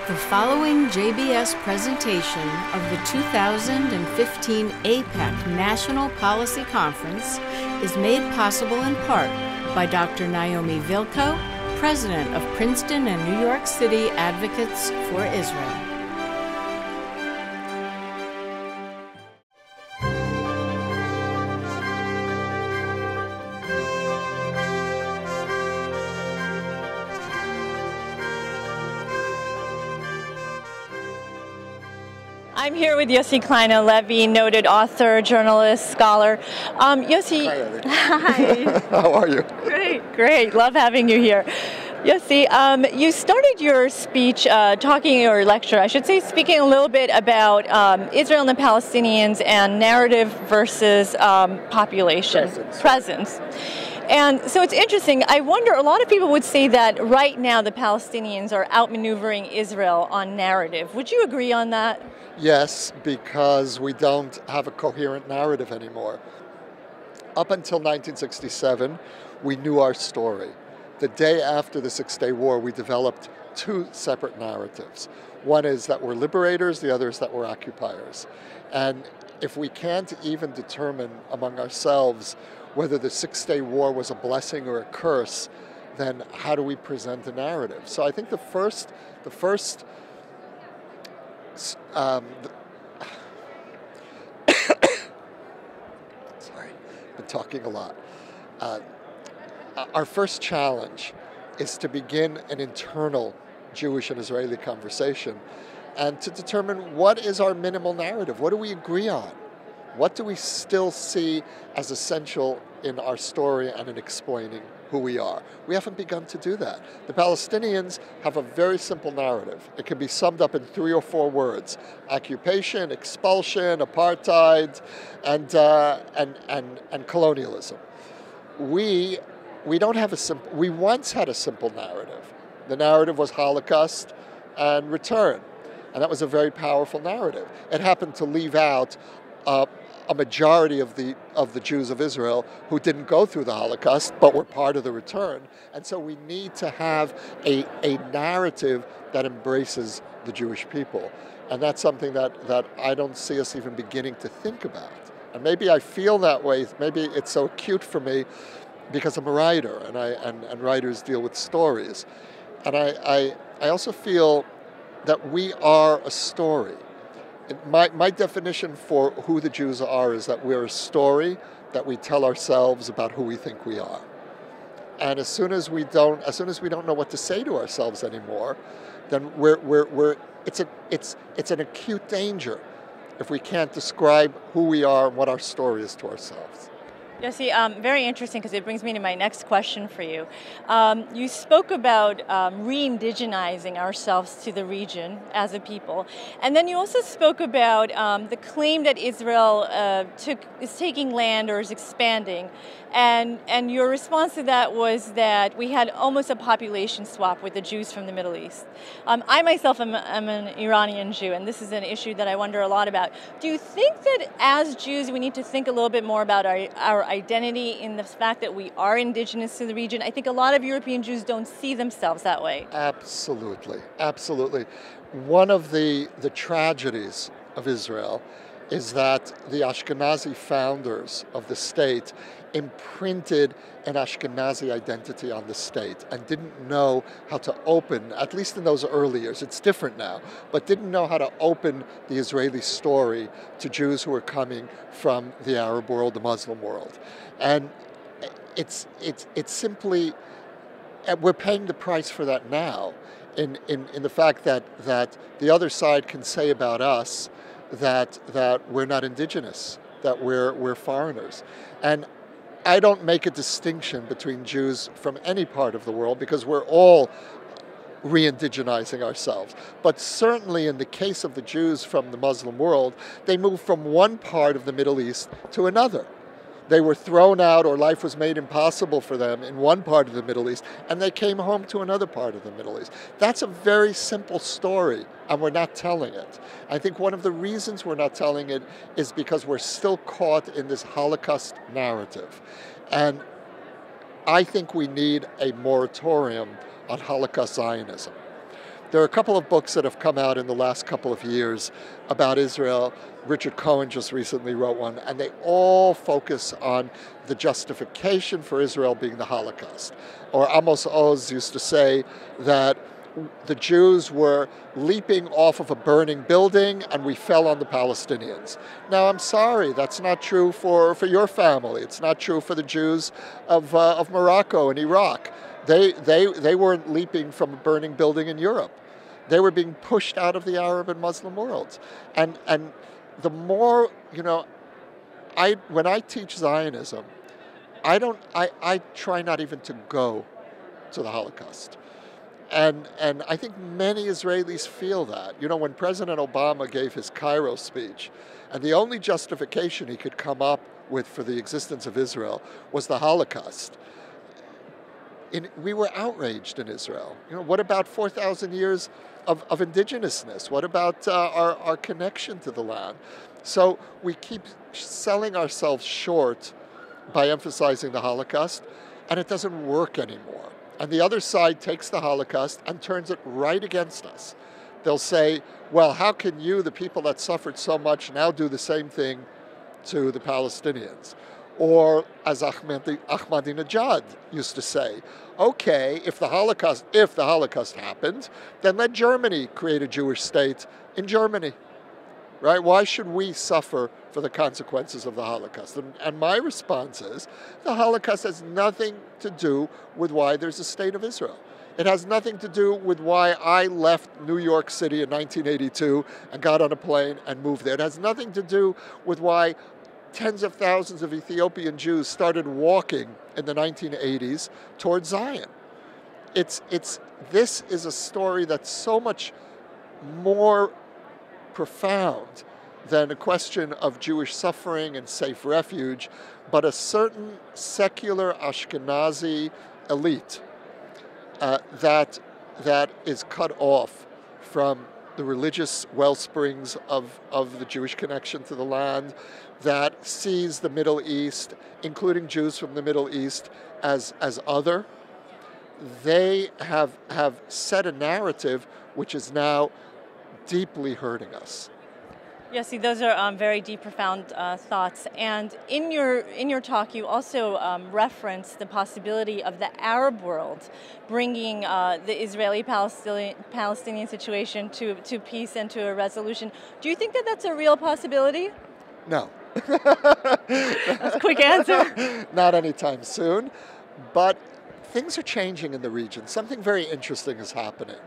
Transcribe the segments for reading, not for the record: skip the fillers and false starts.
The following JBS presentation of the 2015 AIPAC National Policy Conference is made possible in part by Dr. Naomi Vilko, President of Princeton and New York City Advocates for Israel. I'm here with Yossi Klein Halevi, noted author, journalist, scholar. Yossi, hi. How are you? Great. Love having you here. Yossi, you started your speech your lecture, I should say, speaking a little bit about Israel and the Palestinians and narrative versus population. Presence. And so it's interesting. I wonder, a lot of people would say that right now the Palestinians are outmaneuvering Israel on narrative. Would you agree on that? Yes, because we don't have a coherent narrative anymore. Up until 1967, we knew our story. The day after the Six-Day War, we developed two separate narratives. One is that we're liberators, the other is that we're occupiers. And if we can't even determine among ourselves whether the Six-Day War was a blessing or a curse, then how do we present a narrative? So I think the first sorry, been talking a lot. Our first challenge is to begin an internal Jewish and Israeli conversation and to determine what is our minimal narrative. What do we agree on? What do we still see as essential in our story and in explaining who we are? We haven't begun to do that. The Palestinians have a very simple narrative. It can be summed up in 3 or 4 words: occupation, expulsion, apartheid, and colonialism. We don't have a simple. We once had a simple narrative. The narrative was Holocaust and return, and that was a very powerful narrative. It happened to leave out a majority of the Jews of Israel who didn't go through the Holocaust but were part of the return. And so we need to have a narrative that embraces the Jewish people. And that's something that I don't see us even beginning to think about. And maybe I feel that way, maybe it's so acute for me because I'm a writer and writers deal with stories. And I also feel that we are a story. My definition for who the Jews are is that we're a story that we tell ourselves about who we think we are. And as soon as we don't know what to say to ourselves anymore, then it's an acute danger if we can't describe who we are and what our story is to ourselves. Yossi, very interesting, because it brings me to my next question for you. You spoke about re-indigenizing ourselves to the region as a people, and then you also spoke about the claim that Israel is taking land or is expanding, and your response to that was that we had almost a population swap with the Jews from the Middle East. I myself am an Iranian Jew, and this is an issue that I wonder a lot about. Do you think that as Jews we need to think a little bit more about our identity in the fact that we are indigenous to the region? I think a lot of European Jews don't see themselves that way. Absolutely, absolutely. One of the tragedies of Israel is that the Ashkenazi founders of the state imprinted an Ashkenazi identity on the state and didn't know how to open, at least in those early years, it's different now, but didn't know how to open the Israeli story to Jews who were coming from the Arab world, the Muslim world. And it's simply, we're paying the price for that now in the fact that the other side can say about us that we're not indigenous, that we're foreigners. And I don't make a distinction between Jews from any part of the world because we're all re-indigenizing ourselves. But certainly in the case of the Jews from the Muslim world, they moved from one part of the Middle East to another. They were thrown out, or life was made impossible for them in one part of the Middle East, and they came home to another part of the Middle East. That's a very simple story, and we're not telling it. I think one of the reasons we're not telling it is because we're still caught in this Holocaust narrative. And I think we need a moratorium on Holocaust Zionism. There are a couple of books that have come out in the last couple of years about Israel. Richard Cohen just recently wrote one, and they all focus on the justification for Israel being the Holocaust. Or Amos Oz used to say that the Jews were leaping off of a burning building and we fell on the Palestinians. Now, I'm sorry, that's not true for your family. It's not true for the Jews of Morocco and Iraq. They weren't leaping from a burning building in Europe. They were being pushed out of the Arab and Muslim worlds. And the more, when I teach Zionism, I try not even to go to the Holocaust. And I think many Israelis feel that. When President Obama gave his Cairo speech, and the only justification he could come up with for the existence of Israel was the Holocaust, we were outraged in Israel. What about 4,000 years of indigenousness? What about our connection to the land? So we keep selling ourselves short by emphasizing the Holocaust, and it doesn't work anymore. And the other side takes the Holocaust and turns it right against us. They'll say, well, how can you, the people that suffered so much, now do the same thing to the Palestinians? Or, as Ahmadinejad used to say, okay, if the Holocaust happened, then let Germany create a Jewish state in Germany. Right? Why should we suffer for the consequences of the Holocaust? And my response is, the Holocaust has nothing to do with why there's a state of Israel. It has nothing to do with why I left New York City in 1982 and got on a plane and moved there. It has nothing to do with why tens of thousands of Ethiopian Jews started walking in the 1980s towards Zion. This is a story that's so much more profound than a question of Jewish suffering and safe refuge, but a certain secular Ashkenazi elite that is cut off from the religious wellsprings of the Jewish connection to the land, that sees the Middle East, including Jews from the Middle East, as other. They have set a narrative which is now deeply hurting us. Yossi, those are very deep, profound thoughts. And in your talk, you also referenced the possibility of the Arab world bringing the Israeli-Palestinian situation to peace and to a resolution. Do you think that that's a real possibility? No. That's a quick answer. Not anytime soon. But things are changing in the region. Something very interesting is happening.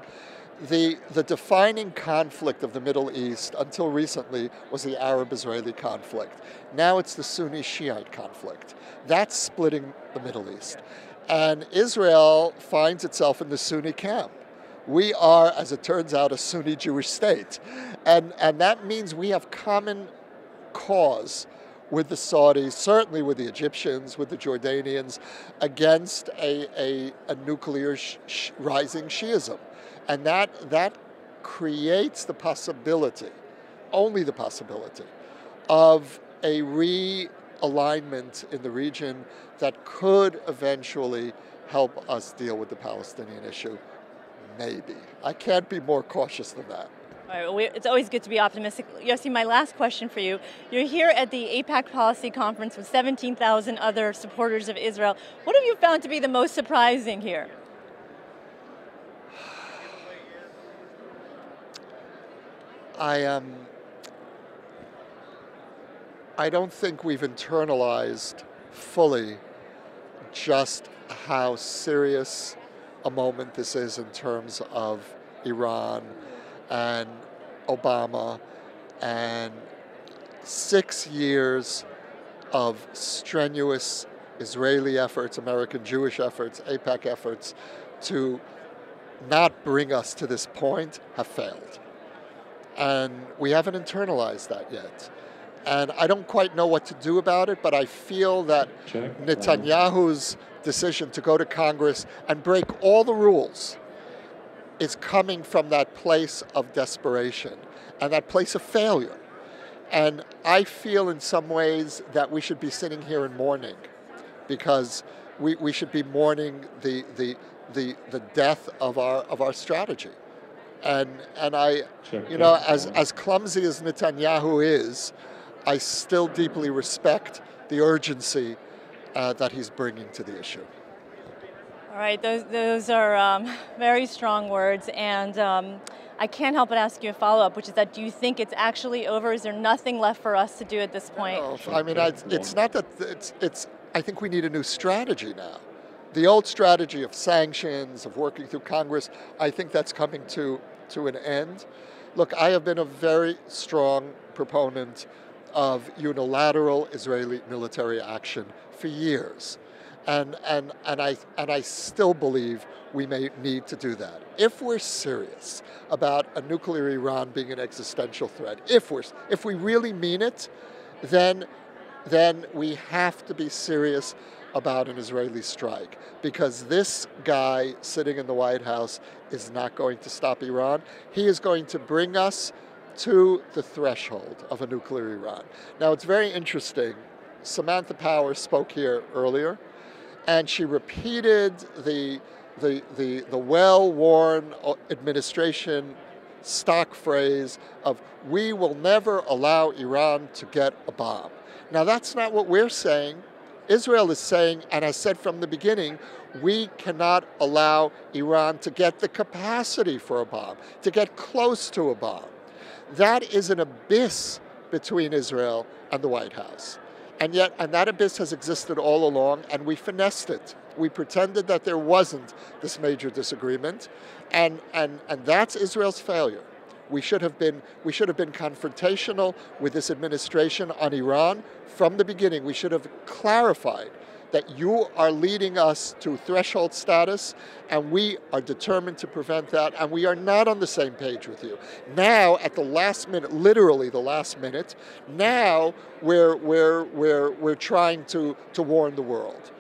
The defining conflict of the Middle East until recently was the Arab-Israeli conflict. Now it's the Sunni-Shiite conflict. That's splitting the Middle East. And Israel finds itself in the Sunni camp. We are, as it turns out, a Sunni Jewish state. And that means we have common cause with the Saudis, certainly with the Egyptians, with the Jordanians, against a nuclear rising Shiism. And that creates the possibility, only the possibility, of a realignment in the region that could eventually help us deal with the Palestinian issue. Maybe. I can't be more cautious than that. All right, it's always good to be optimistic. Yossi, my last question for you. You're here at the AIPAC Policy Conference with 17,000 other supporters of Israel. What have you found to be the most surprising here? I don't think we've internalized fully just how serious a moment this is in terms of Iran and Obama and 6 years of strenuous Israeli efforts, American Jewish efforts, AIPAC efforts to not bring us to this point have failed. And we haven't internalized that yet. And I don't quite know what to do about it, but I feel that Netanyahu's decision to go to Congress and break all the rules is coming from that place of desperation and that place of failure. And I feel in some ways that we should be sitting here in mourning, because we should be mourning the death of our strategy. And I, you know, as clumsy as Netanyahu is, I still deeply respect the urgency that he's bringing to the issue. All right, those are very strong words, and I can't help but ask you a follow-up, which is that do you think it's actually over? Is there nothing left for us to do at this point? No, I mean, it's not that, I think we need a new strategy now. The old strategy of sanctions, of working through Congress, I think that's coming to an end. Look, I have been a very strong proponent of unilateral Israeli military action for years. And I still believe we may need to do that. If we're serious about a nuclear Iran being an existential threat, if we really mean it, then we have to be serious about an Israeli strike, because this guy sitting in the White House is not going to stop Iran. He is going to bring us to the threshold of a nuclear Iran. Now, it's very interesting. Samantha Power spoke here earlier, and she repeated the well-worn administration stock phrase of, "We will never allow Iran to get a bomb." Now, that's not what we're saying. Israel is saying, and has said from the beginning, we cannot allow Iran to get the capacity for a bomb, to get close to a bomb. That is an abyss between Israel and the White House. And that abyss has existed all along, and we finessed it. We pretended that there wasn't this major disagreement, and that's Israel's failure. We should have been confrontational with this administration on Iran from the beginning. We should have clarified that you are leading us to threshold status, and we are determined to prevent that, and we are not on the same page with you. Now, at the last minute, literally the last minute, now we're trying to warn the world.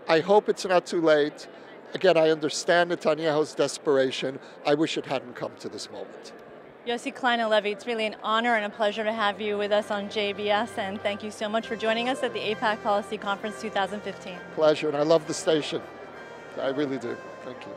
I hope it's not too late. Again, I understand Netanyahu's desperation. I wish it hadn't come to this moment. Yossi Klein Halevi, it's really an honor and a pleasure to have you with us on JBS, and thank you so much for joining us at the AIPAC Policy Conference 2015. Pleasure, and I love the station. I really do. Thank you.